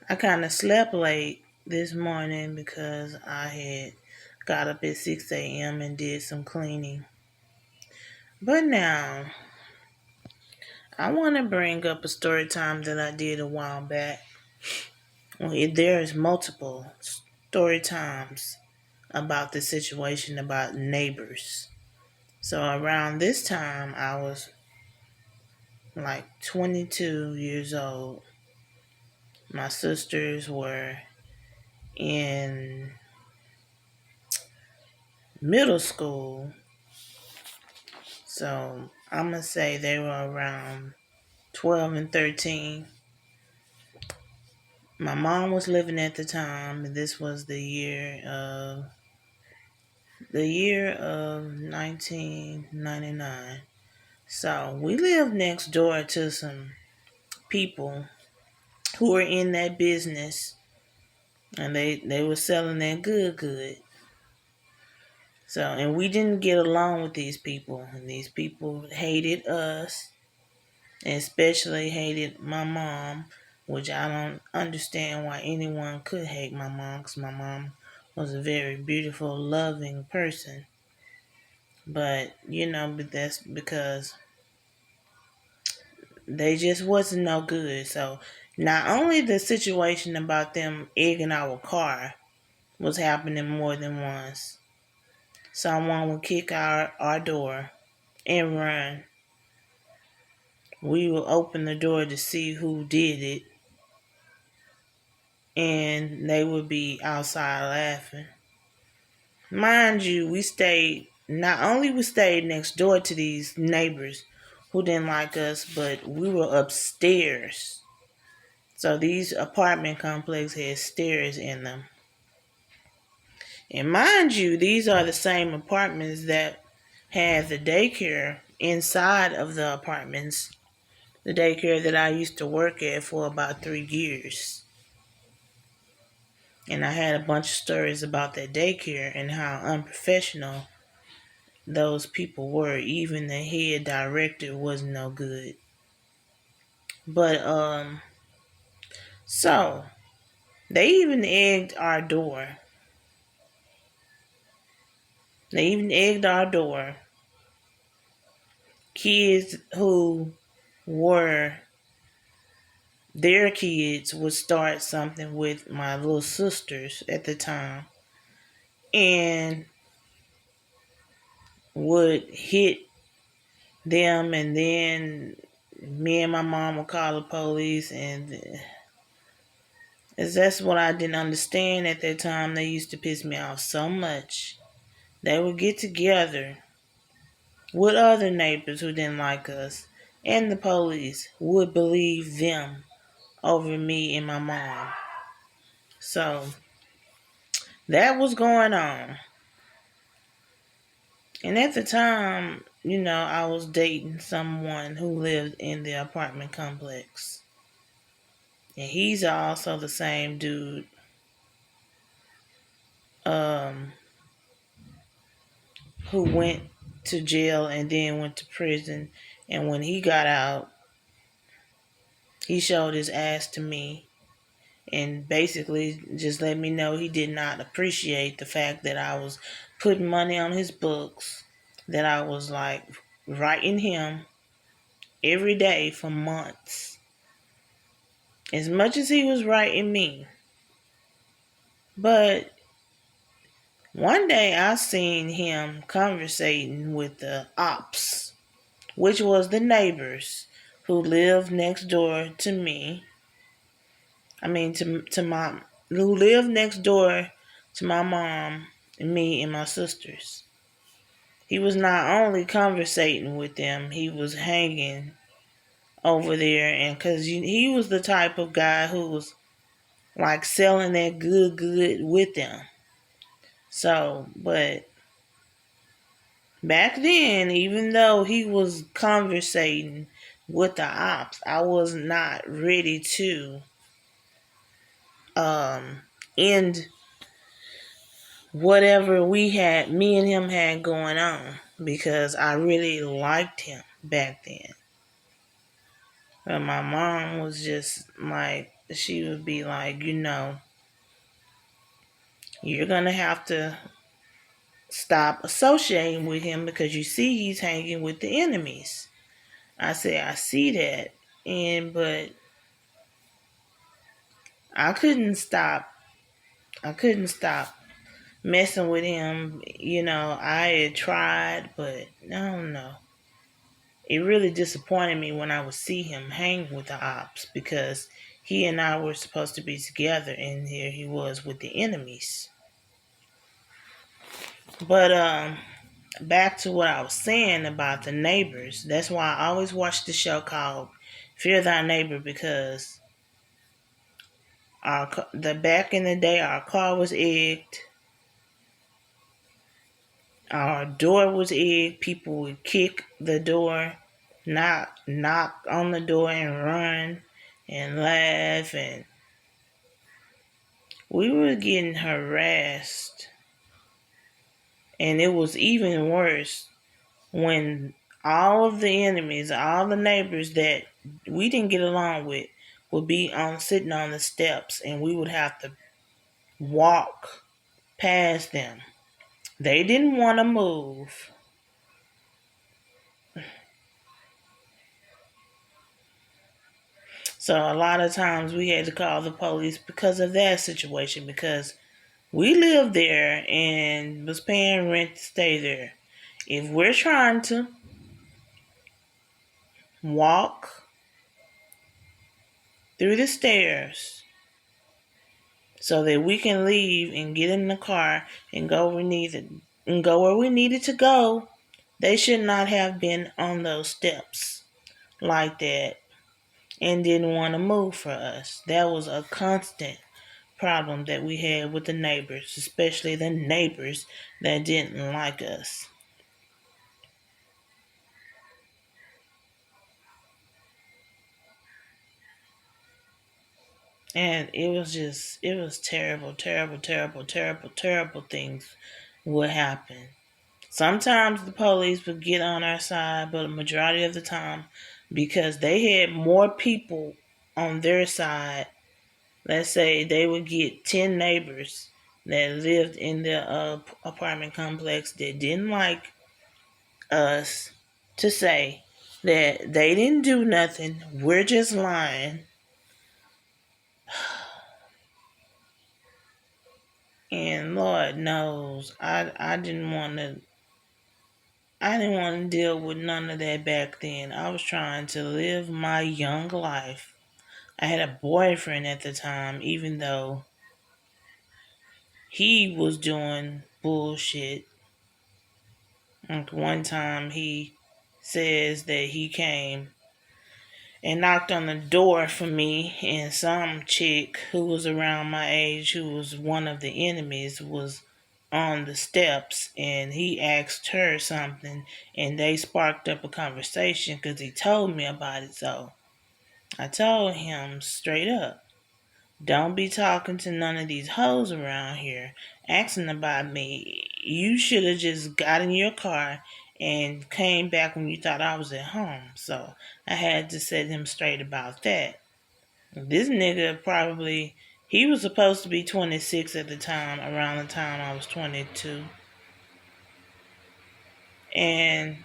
I kind of slept late this morning because I had got up at 6 a.m. and did some cleaning. But now, I want to bring up a story time that I did a while back. Well, there's multiple story times about the situation about neighbors. So around this time, I was like 22 years old. My sisters were in middle school. So I'm going to say they were around 12 and 13. My mom was living at the time, and this was the year of 1999. So we lived next door to some people who were in that business, and they were selling that good. So, and we didn't get along with these people, and these people hated us, and especially hated my mom, which I don't understand why anyone could hate my mom, because my mom was a very beautiful, loving person. But that's because they just wasn't no good. So, not only the situation about them egging our car was happening more than once. Someone would kick our door and run. We would open the door to see who did it, and they would be outside laughing. Mind you, we stayed next door to these neighbors who didn't like us, but we were upstairs. So these apartment complexes had stairs in them. And mind you, these are the same apartments that had the daycare inside of the apartments. The daycare that I used to work at for about 3 years. And I had a bunch of stories about that daycare and how unprofessional those people were. Even the head director was no good. But so they even egged our door. They even egged our door. Kids who were their kids would start something with my little sisters at the time and would hit them, and then me and my mom would call the police, and that's what I didn't understand at that time. They used to piss me off so much. They would get together with other neighbors who didn't like us, and the police would believe them over me and my mom. So that was going on. And at the time, I was dating someone who lived in the apartment complex. And he's also the same dude um, who went to jail and then went to prison. And when he got out, he showed his ass to me and basically just let me know he did not appreciate the fact that I was putting money on his books, that I was like writing him every day for months, as much as he was writing me. But one day I seen him conversating with the ops, which was the neighbors who lived next door to me. I mean, to my who lived next door to my mom and me and my sisters. He was not only conversating with them, he was hanging over there, and because he was the type of guy who was like selling that good with them. So, but back then, even though he was conversating with the ops, I was not ready to end whatever me and him had going on, because I really liked him back then. But my mom was just like, she would be like, you're going to have to stop associating with him because you see he's hanging with the enemies. I say, I see that. But I couldn't stop. I couldn't stop messing with him. I had tried, but I don't know. It really disappointed me when I would see him hang with the ops because he and I were supposed to be together, and here he was with the enemies. But back to what I was saying about the neighbors. That's why I always watch the show called Fear Thy Neighbor, because the back in the day our car was egged, our door was egged. People would kick the door, knock on the door, and run and laugh, and we were getting harassed. And it was even worse when all of the enemies, all the neighbors that we didn't get along with, would be on sitting on the steps, and we would have to walk past them. They didn't want to move. So a lot of times we had to call the police because of that situation, because we lived there and was paying rent to stay there. If we're trying to walk through the stairs so that we can leave and get in the car and go where we needed to go, they should not have been on those steps like that and didn't want to move for us. That was a constant problem that we had with the neighbors, especially the neighbors that didn't like us. And it was terrible, terrible, terrible, terrible, terrible things would happen. Sometimes the police would get on our side, but a majority of the time, because they had more people on their side, let's say they would get 10 neighbors that lived in the apartment complex that didn't like us, to say that they didn't do nothing, we're just lying. And Lord knows, I didn't want to deal with none of that back then. I was trying to live my young life. I had a boyfriend at the time, even though he was doing bullshit. Like one time he says that he came and knocked on the door for me, and some chick who was around my age, who was one of the enemies, was on the steps, and he asked her something, and they sparked up a conversation because he told me about it. So I told him straight up, don't be talking to none of these hoes around here asking about me. You should have just got in your car and came back when you thought I was at home. So I had to set him straight about that. This nigga probably, he was supposed to be 26 at the time, around the time I was 22. And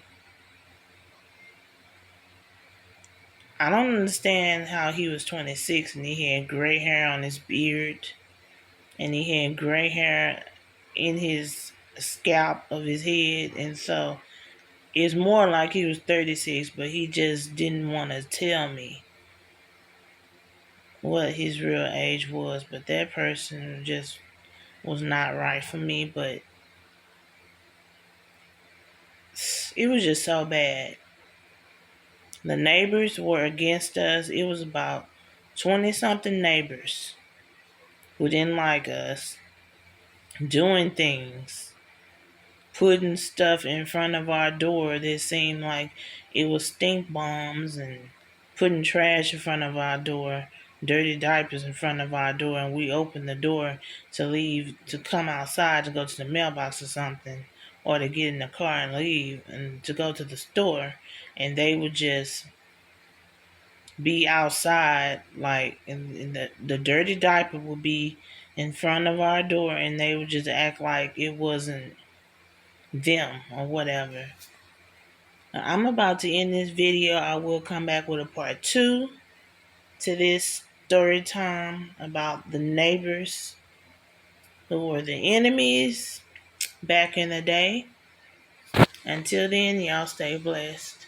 I don't understand how he was 26 and he had gray hair on his beard and he had gray hair in his scalp of his head. And so it's more like he was 36, but he just didn't want to tell me what his real age was. But that person just was not right for me. But it was just so bad. The neighbors were against us. It was about 20 something neighbors who didn't like us doing things, putting stuff in front of our door that seemed like it was stink bombs, and putting trash in front of our door, dirty diapers in front of our door, and we opened the door to leave, to come outside to go to the mailbox or something, or to get in the car and leave and to go to the store, and they would just be outside, like, and the dirty diaper would be in front of our door, and they would just act like it wasn't them or whatever. Now, I'm about to end this video. I will come back with a part two to this story time about the neighbors who were the enemies back in the day. Until then, y'all stay blessed.